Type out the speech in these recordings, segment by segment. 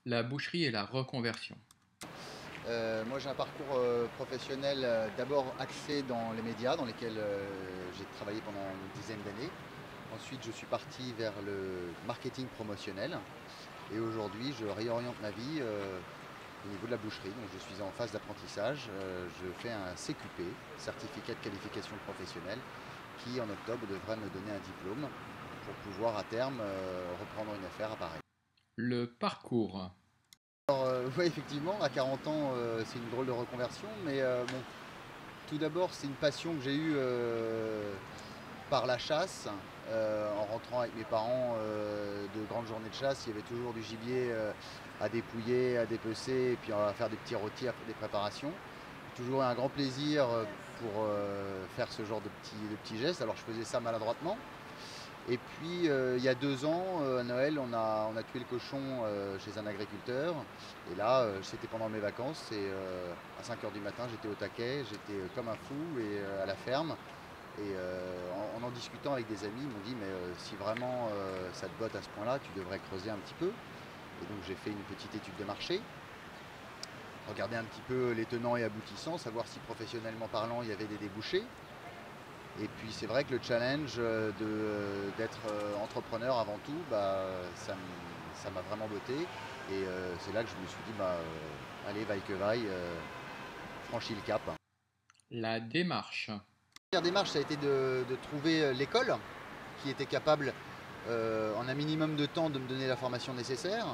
La boucherie et la reconversion. Moi j'ai un parcours professionnel d'abord axé dans les médias dans lesquels j'ai travaillé pendant une dizaine d'années. Ensuite je suis parti vers le marketing promotionnel et aujourd'hui je réoriente ma vie au niveau de la boucherie. Donc je suis en phase d'apprentissage. Je fais un CQP, certificat de qualification professionnelle, qui en octobre devrait me donner un diplôme pour pouvoir à terme reprendre une affaire à Paris. Le parcours. Oui, effectivement, à 40 ans, c'est une drôle de reconversion, mais bon, tout d'abord, c'est une passion que j'ai eue par la chasse. En rentrant avec mes parents de grandes journées de chasse, il y avait toujours du gibier à dépouiller, à dépecer, et puis à faire des petits rôtis, à faire des préparations. Toujours eu un grand plaisir pour faire ce genre de petits gestes. Alors je faisais ça maladroitement. Et puis il y a 2 ans, à Noël, on a tué le cochon chez un agriculteur. Et là, c'était pendant mes vacances et à 5 heures du matin, j'étais au taquet, j'étais comme un fou et à la ferme. Et en discutant avec des amis, ils m'ont dit mais si vraiment ça te botte à ce point-là, tu devrais creuser un petit peu. Et donc j'ai fait une petite étude de marché, regarder un petit peu les tenants et aboutissants, savoir si professionnellement parlant il y avait des débouchés. Et puis c'est vrai que le challenge d'être entrepreneur avant tout, ça m'a vraiment botté. Et c'est là que je me suis dit, allez, vaille que vaille, franchis le cap. La démarche. La première démarche, ça a été de trouver l'école qui était capable, en un minimum de temps, de me donner la formation nécessaire.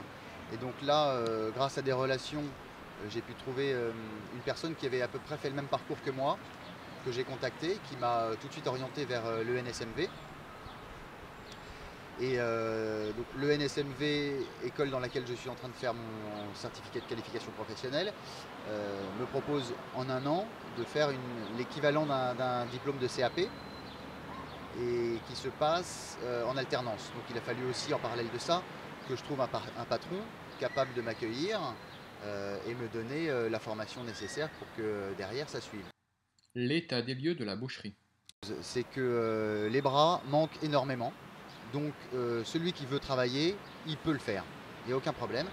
Et donc là, grâce à des relations, j'ai pu trouver une personne qui avait à peu près fait le même parcours que moi, que j'ai contacté, qui m'a tout de suite orienté vers l'ENSMV. Et donc l'ENSMV, école dans laquelle je suis en train de faire mon certificat de qualification professionnelle, me propose en un an de faire l'équivalent d'un diplôme de CAP et qui se passe en alternance. Donc il a fallu aussi en parallèle de ça que je trouve un patron capable de m'accueillir et me donner la formation nécessaire pour que derrière ça suive. L'état des lieux de la boucherie. C'est que les bras manquent énormément. Donc celui qui veut travailler, il peut le faire. Il n'y a aucun problème.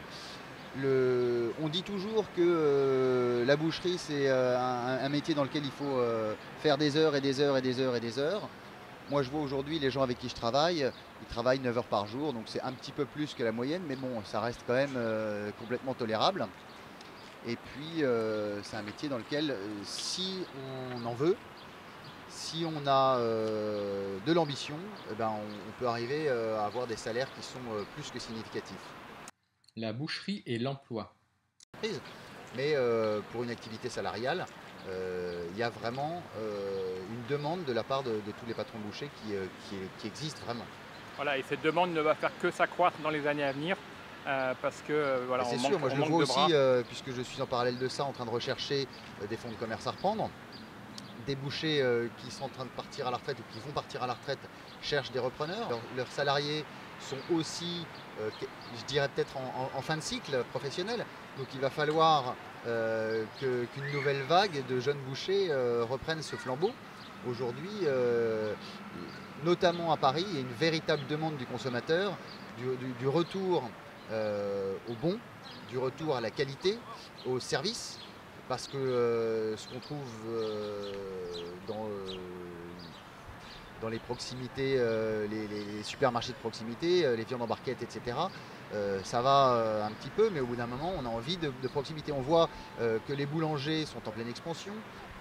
On dit toujours que la boucherie, c'est un métier dans lequel il faut faire des heures et des heures et des heures et des heures. Moi, je vois aujourd'hui les gens avec qui je travaille, ils travaillent 9 heures par jour, donc c'est un petit peu plus que la moyenne, mais bon, ça reste quand même complètement tolérable. Et puis, c'est un métier dans lequel, si on en veut, si on a de l'ambition, eh ben on peut arriver à avoir des salaires qui sont plus que significatifs. La boucherie et l'emploi. Mais pour une activité salariale, il y a vraiment une demande de la part de tous les patrons de bouchers qui existe vraiment. Voilà, et cette demande ne va faire que s'accroître dans les années à venir parce que voilà, C'est sûr, moi je on le manque vois de aussi, bras. puisque je suis en parallèle de ça en train de rechercher des fonds de commerce à reprendre. Des bouchers qui sont en train de partir à la retraite ou qui vont partir à la retraite cherchent des repreneurs. Leurs salariés sont aussi, je dirais peut-être en fin de cycle professionnel. Donc il va falloir qu'une nouvelle vague de jeunes bouchers reprenne ce flambeau. Aujourd'hui, notamment à Paris, il y a une véritable demande du consommateur, du retour au bon, du retour à la qualité, au service. Parce que ce qu'on trouve dans les proximités, les supermarchés de proximité, les viandes en barquette, etc., ça va un petit peu, mais au bout d'un moment, on a envie de proximité. On voit que les boulangers sont en pleine expansion,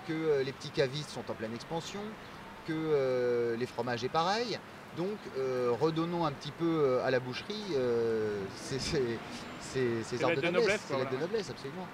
que les petits cavistes sont en pleine expansion, que les fromagers pareil. Donc redonnons un petit peu à la boucherie ces C'est arts l'aide de de noblesse, noblesse, c'est quoi, l'aide de voilà. noblesse, absolument.